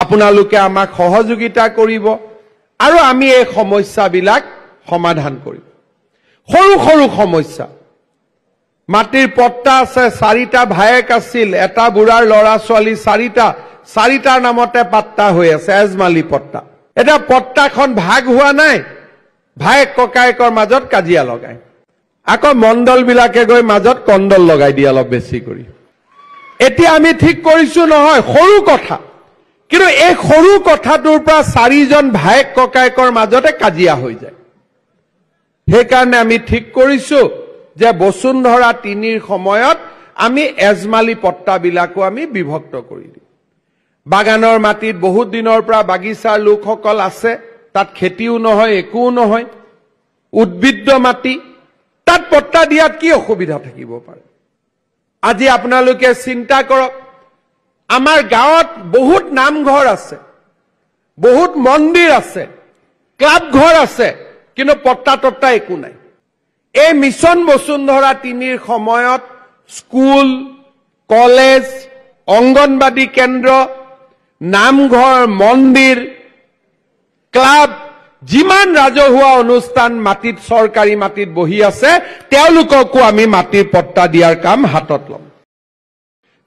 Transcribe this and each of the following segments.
আপোনালোকে আমাক সহযোগিতা কৰিব আৰু আমি এই সমস্যাবিলাক সমাধান কৰিম সৰু সৰু সমস্যা মাটিৰ পট্টা আছে 4টা ভায়েক আছিল এটা বুঢ়াৰ ল'ৰা ছোৱালী 4টাৰ নামতে পাট্টা হৈ আছে এজমালি পট্টা এটা পট্টাখন ভাগ হোৱা নাই ভায়েক ককায়েকৰ মাজত কাজিয়া লগায় আকৌ মণ্ডল বিলাকে গৈ মাজত কণ্ডল লগাই দিয়ে অলপ বেছি কৰি এতিয়া আমি ঠিক কৰিছো নহয় সৰু কথা কিন্তু এই সৰু কথাটোৰ পৰা 4জন ভায়েক ককায়েকৰ মাজতে কাজিয়া হৈ যায় সেইকাৰণে আমি ঠিক কৰিছো যে বসুন্ধৰা 3ৰ সময়ত আমি এজমালি পট্টাবিলাকো আমি বিভক্ত কৰি দিম বাগানৰ মাটিত বহুত দিনৰ পৰা বাগিচাৰ লোকসকল আছে তাত খেতিও নহয় একো নহয় উদ্ভিদ মাটি তাত পট্টা দিয়াত কি অসুবিধা থাকিব পাৰে আজি আপোনালোকে চিন্তা কৰক আমাৰ গাঁৱত বহুত নামঘৰ আছে বহুত মন্দিৰ আছে ক্লাব ঘৰ আছে কিন্তু পট্টা টট্টা একো নাই এই মিছন বসুন্ধৰা 3ৰ সময়ত স্কুল কলেজ অঙ্গনবাদী কেন্দ্ৰ নামঘৰ মন্দিৰ ক্লাব যিমান ৰাজহুৱা অনুষ্ঠান মাটিত চৰকাৰী মাটিত বহি আছে তেওঁলোককো আমি মাটিৰ পট্টা দিয়াৰ কাম হাতত লম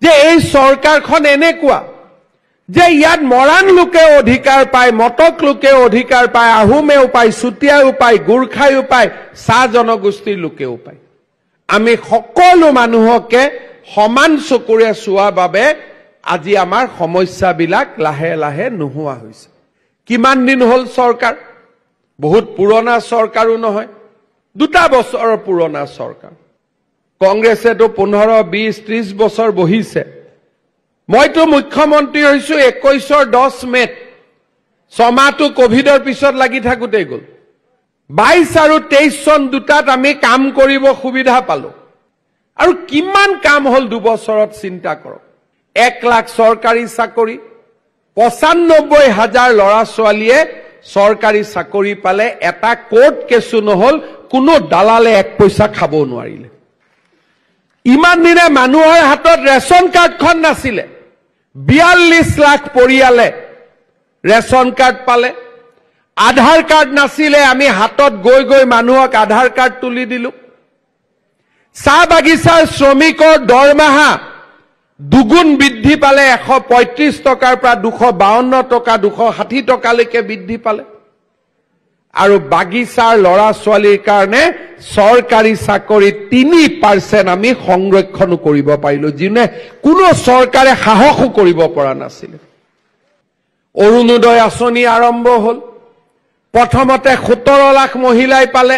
যে এই চৰকাৰখন এনেকুৱা যে ইয়াত মৰাণ লোকে অধিকাৰ পায় মটক লোকে অধিকাৰ পায় আহোমেও পায় চুতীয়াও পায় গুৰখায়ো পায় চাহ জনগোষ্ঠীৰ লোকেও পায় আমি সকলো মানুহকে সমান চকুৰে চোৱা বাবে আজি আমাৰ সমস্যাবিলাক লাহে লাহে নোহোৱা হৈছে কিমান দিন হ'ল চৰকাৰ বহুত পুৰণা চৰকাৰো নহয় 2টা বছৰৰ পুৰণা চৰকাৰ কংগ্ৰেছেতো 15 20 30 বছৰ বহিছে মইতো মুখ্যমন্ত্ৰী হৈছো 21ৰ 10 মেত 6 মাহটো কোভিডৰ পিছত লাগি থাকুতেই গ'ল 22 আৰু 23 চন দুটাত আমি কাম কৰিব সুবিধা পালো আৰু কিমান কাম হ'ল 2 বছৰত চিন্তা কৰক 1 লাখ চৰকাৰী চাকৰি 95,000 ল'ৰা ছোৱালীয়ে চৰকাৰী চাকৰি পালে এটা কোৰ্ট কেছু নহল কোনো দালালে 1 পইচা খাব নোৱাৰিলে ইমান দিনে মানুহৰ হাতত ৰেচন কাৰ্ডখন নাছিলে 42 লাখ পৰিয়ালে ৰেচন কাৰ্ড পালে আধাৰ কাৰ্ড নাছিলে আমি হাতত গৈ গৈ মানুহক আধাৰ কাৰ্ড তুলি দিলো চাহ বাগিচাৰ শ্ৰমিকৰ দৰমহা দুগুণ বৃদ্ধি পালে 135 টকাৰ পৰা 252 টকা 260 টকালৈকে বৃদ্ধি পালে আৰু বাগিচাৰ ল'ৰা ছোৱালীৰ কাৰণে চৰকাৰী চাকৰি 3% আমি সংৰক্ষণ কৰিব পাৰিলো যিনে কোনো চৰকাৰে সাহসো কৰিব পৰা নাছিল অৰুণোদয় আঁচনি আৰম্ভ হ'ল প্ৰথমতে 17 লাখ মহিলাই পালে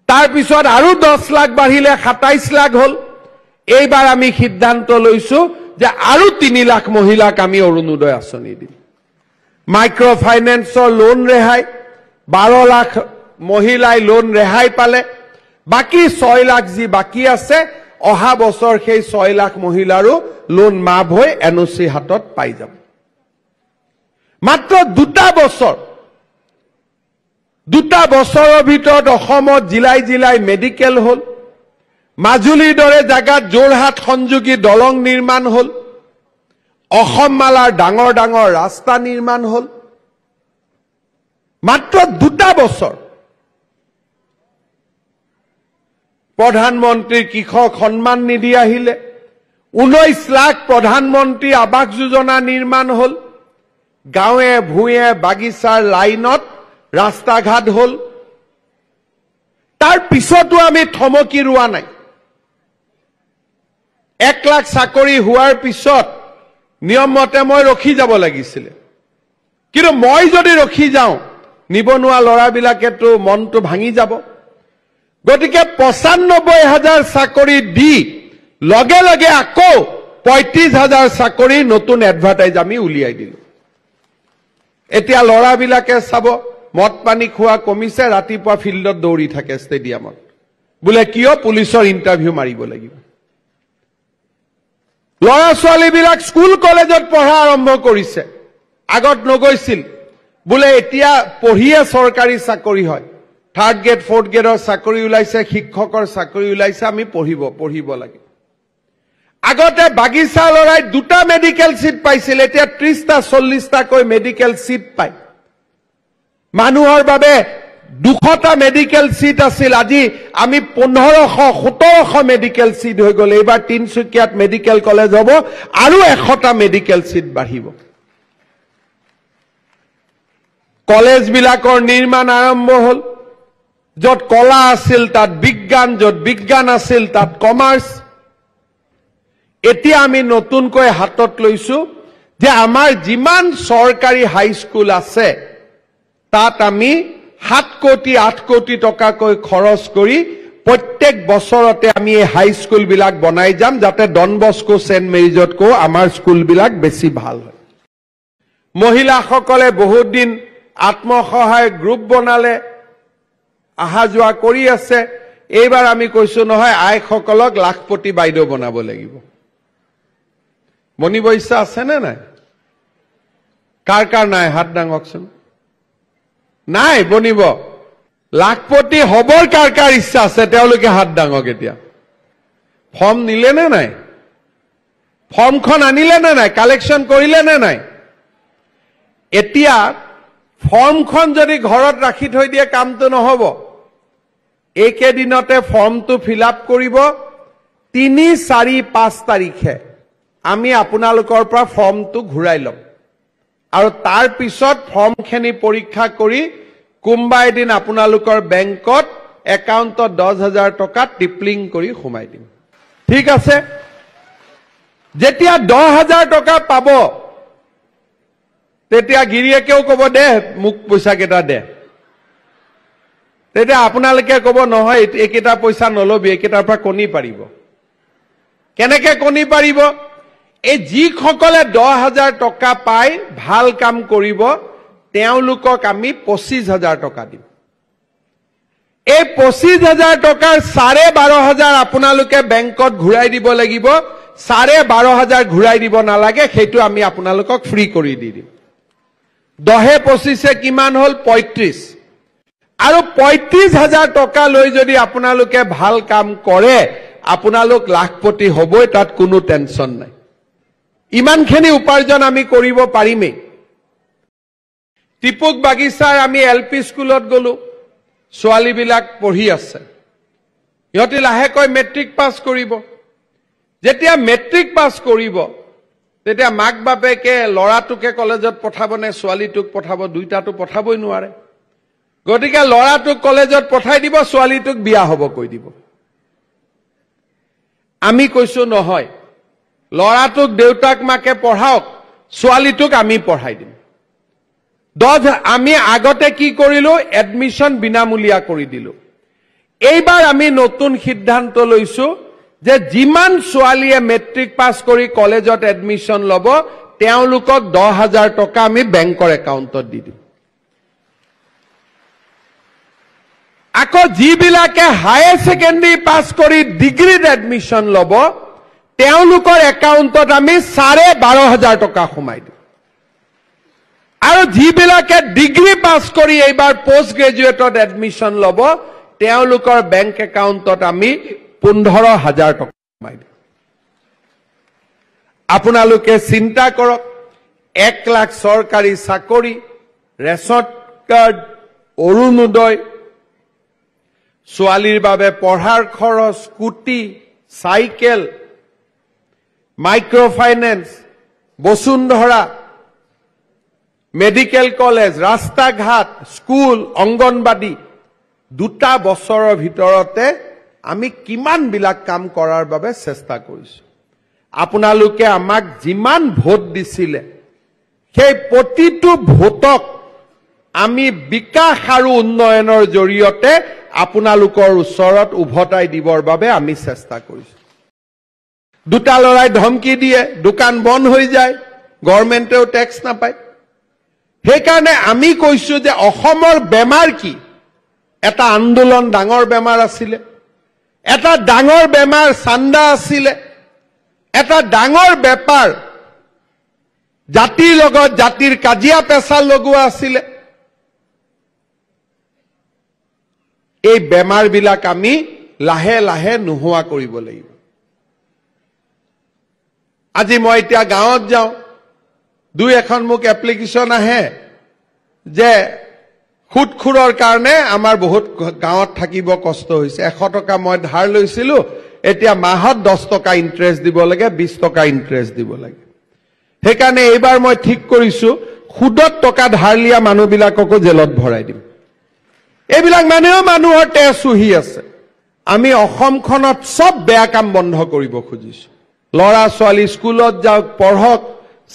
তাৰ পিছত আৰু 10 লাখ বাঢ়িলে 27 লাখ হ'ল এইবাৰ আমি সিদ্ধান্ত লৈছো যে আৰু 3 লাখ মহিলাক আমি অৰুণোদয় আঁচনি দিম মাইক্ৰ ফাইনেন্সৰ লোন ৰেহাই 12 লাখ মহিলাই লোন ৰেহাই পালে বাকি 6 লাখ যি বাকি আছে অহা বছৰ সেই 6 লাখ মহিলাৰো লোন মাফ হৈ এনঅচি হাতত পাই যাব মাত্ৰ 2টা বছৰৰ ভিতৰত অসমত জিলাই জিলাই মেডিকেল হ'ল মাজুলীৰ দৰে জাগাত যোৰহাট সংযোগী দলং নিৰ্মাণ হ'ল অসম মালাৰ ডাঙৰ ডাঙৰ ৰাস্তা নিৰ্মাণ হ'ল মাত্ৰ 2টা বছৰ প্ৰধানমন্ত্ৰীৰ কৃষক সন্মান নিধি আহিলে 19 লাখ প্ৰধানমন্ত্ৰী আৱাস যোজনা নিৰ্মাণ হ'ল গাঁৱে ভূঞে বাগিচাৰ লাইনত ৰাস্তা ঘাট হ'ল তাৰ পিছতো আমি থমকি ৰোৱা নাই 1 লাখ চাকৰি হোৱাৰ পিছত নিয়মমতে মই ৰখি যাব লাগিছিল কিন্তু মই যদি ৰখি যাওঁ নিবনুৱা ল'ৰাবিলাকেতো মনটো ভাঙি যাব গতিকে 95,000 চাকৰি দি লগে লগে আকৌ 35,000 চাকৰি নতুন এডভাৰটাইজ আমি উলিয়াই দিলো এতিয়া ল'ৰাবিলাকে চাব মদ পানী খোৱা কমিছে ৰাতিপুৱা ফিল্ডত দৌৰি থাকে ষ্টেডিয়ামত বোলে কিয় পুলিচৰ ইন্টাৰভিউ মাৰিব লাগিব ল'ৰা ছোৱালীবিলাক স্কুল কলেজত পঢ়া আৰম্ভ কৰিছে আগত নগৈছিল বোলে এতিয়া পঢ়িয়ে চৰকাৰী চাকৰি হয় 3rd গ্ৰেড 4th গ্ৰেডৰ চাকৰি ওলাইছে শিক্ষকৰ চাকৰি ওলাইছে আমি পঢ়িব লাগে আগতে বাগিচা লৰাই 2টা মেডিকেল সিট পাইছিল, এতিয়া 30টা 40টাকৈ মেডিকেল সিট পায়। মানুহৰ বাবে 200টা মেডিকেল সিট আছিল, আজি আমি 1500-1700 মেডিকেল সিট হৈ গ'ল। এইবাৰ তিনচুকীয়াত মেডিকেল কলেজ হ'ব আৰু 100টা মেডিকেল সিট বাঢ়িব। কলেজ বিলাকৰ নিৰ্মাণ আৰম্ভ হ'ল। য'ত কলা আছিল তাত বিজ্ঞান, য'ত বিজ্ঞান আছিল তাত কমাৰ্চ। এতিয়া আমি নতুনকৈ হাতত লৈছো যে আমাৰ যিমান চৰকাৰী হাইস্কুল আছে তাত আমি 7 কোটি 8 কোটি টকাকৈ খৰচ কৰি প্ৰত্যেক বছৰতে আমি এই হাইস্কুল বিলাক বনাই যাম, যাতে ডন বস্কো সেন্ট মেৰিজতকৈ আমাৰ স্কুল বিলাক বেছি ভাল হয়। মহিলাসকলে বহুত দিন আত্মসহায়ক গ্ৰুপ বনালে, আহা যোৱা কৰি আছে। এইবাৰ আমি কৈছো নহয়, আইসকলক লাখপতি বাইদেউ বনাব লাগিব। বনিব ইচ্ছা আছে নে নাই? কাৰ কাৰ নাই হাত দাঙকচোন। নাই বনিব? লাখপতি হবৰ কাৰ কাৰ ইচ্ছা আছে তেওঁলোকে হাত দাঙক। এতিয়া ফৰ্ম নিলে নে নাই? ফৰ্মখন আনিলে নে নাই? কালেকশ্যন কৰিলে নে নাই? এতিয়া ফৰ্মখন যদি ঘৰত ৰাখি থৈ দিয়ে কামটো নহব। এইকেইদিনতে ফৰ্মটো ফিল আপ কৰিব। 3, 4, 5 তাৰিখে আমি আপোনালোকৰ পৰা ফৰ্মটো ঘূৰাই ল'ম আৰু তাৰ পিছত ফৰ্মখিনি পৰীক্ষা কৰি কোনোবা এদিন আপোনালোকৰ বেংকত একাউণ্টত 10,000 টকা টিপলিং কৰি সোমাই দিম। ঠিক আছে? যেতিয়া 10,000 টকা পাব তেতিয়া গিৰিয়েকেও ক'ব দে মোক পইচা কেইটা দে। তেতিয়া আপোনালোকে ক'ব নহয় এইকেইটা পইচা নলবি, এইকেইটাৰ পৰা কণী পাৰিব। কেনেকে কণী পাৰিব? এই যিসকলে 10,000 টকা পাই ভাল কাম কৰিব তেওঁলোকক আমি 25,000 টকা দিম। এই 25,000 টকাৰ 12,500 আপোনালোকে বেংকত ঘূৰাই দিব লাগিব। 12,500 ঘূৰাই দিব নালাগে, সেইটো আমি আপোনালোকক ফ্ৰী কৰি দি দিম। 10 25 কিমান হ'ল? 35। আৰু 35,000 টকা লৈ যদি আপোনালোকে ভাল কাম কৰে আপোনালোক লাখপতি হ'বই, তাত কোনো টেনচন নাই। ইমানখিনি উপাৰ্জন আমি কৰিব পাৰিমেই। টিপুক বাগিচাৰ আমি LP স্কুলত গলো, ছোৱালীবিলাক পঢ়ি আছে। ইহঁতি লাহেকৈ মেট্ৰিক পাছ কৰিব। যেতিয়া মেট্ৰিক পাছ কৰিব তেতিয়া মাক বাপেকে ল'ৰাটোকে কলেজত পঠাব নে ছোৱালীটোক পঠাব? দুইটাটো পঠাবই নোৱাৰে। গতিকে ল'ৰাটোক কলেজত পঠাই দিব, ছোৱালীটোক বিয়া হ'ব কৈ দিব। আমি কৈছো নহয়, ল'ৰাটোক দেউতাক মাকে পঢ়াওক, ছোৱালীটোক আমি পঢ়াই দিম। আমি আগতে কি কৰিলো? এডমিশন বিনামূলীয়া কৰি দিলো। এইবাৰ আমি নতুন সিদ্ধান্ত লৈছো যে যিমান ছোৱালীয়ে মেট্ৰিক পাছ কৰি কলেজত এডমিশন ল'ব তেওঁলোকক 10,000 টকা আমি বেংকৰ একাউণ্টত দি দিম। আকৌ যিবিলাকে হায়াৰ ছেকেণ্ডাৰী পাছ কৰি ডিগ্ৰীত এডমিশন ল'ব তেওঁলোকৰ একাউণ্টত আমি 12,500 টকা সোমাই দিম। আৰু যিবিলাকে ডিগ্ৰী পাছ কৰি এইবাৰ পোষ্ট গ্ৰেজুৱেটত এডমিশন ল'ব তেওঁলোকৰ বেংক একাউণ্টত আমি 15,000 টকা সোমাই দিম। আপোনালোকে চিন্তা কৰক, 1 লাখ চৰকাৰী চাকৰি, ৰেচন কাৰ্ড, অৰুণোদয়, ছোৱালীৰ বাবে পঢ়াৰ খৰচ, স্কুটি, চাইকেল, মাইক্ৰ ফাইনেন্স, বসুন্ধৰা, মেডিকেল কলেজ, ৰাস্তা ঘাট, স্কুল, অংগনবাদী, 2টা বছৰৰ ভিতৰতে আমি কিমান বিলাক কাম কৰাৰ বাবে চেষ্টা কৰিছো। আপোনালোকে আমাক যিমান ভোট দিছিলে সেই প্ৰতিটো ভোটক আমি বিকাশ আৰু উন্নয়নৰ জৰিয়তে আপোনালোকৰ ওচৰত উভতাই দিবৰ বাবে আমি চেষ্টা কৰিছো। 2টা লৰাই ধমকি দিয়ে, দোকান বন্ধ হৈ যায়, গভৰ্ণমেণ্টেও টেক্স নাপায়। সেইকাৰণে আমি কৈছো যে অসমৰ বেমাৰ কি? এটা আন্দোলন ডাঙৰ বেমাৰ আছিলে, এটা ডাঙৰ বেমাৰ চান্দা আছিলে, এটা ডাঙৰ বেপাৰ জাতিৰ লগত জাতিৰ কাজিয়া পেচাল লগোৱা আছিলে। এই বেমাৰবিলাক আমি লাহে লাহে নোহোৱা কৰিব লাগিব। আজি মই এতিয়া গাঁৱত যাওঁ, দুই এখন মোক এপ্লিকেশ্যন আহে যে সুদখোৰৰ কাৰণে আমাৰ বহুত গাঁৱত থাকিব কষ্ট হৈছে। 100 টকা মই ধাৰ লৈছিলো, এতিয়া মাহত 10 টকা ইণ্টাৰেষ্ট দিব লাগে, 20 টকা ইণ্টাৰেষ্ট দিব লাগে। সেইকাৰণে এইবাৰ মই ঠিক কৰিছো সুদত টকা ধাৰ লিয়া মানুহবিলাককো জেলত ভৰাই দিম। এইবিলাক মানুহেও মানুহৰ তেজ চুহি আছে। আমি অসমখনত সব বেয়া কাম বন্ধ কৰিব খুজিছো। ল'ৰা ছোৱালী স্কুলত যাওক, পঢ়ক,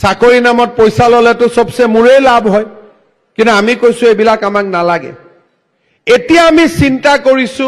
চাকৰি নামত পইচা ললেতো সবচে মোৰে লাভ হয়, কিন্তু আমি কৈছো এইবিলাক আমাক নালাগে। এতিয়া আমি চিন্তা কৰিছো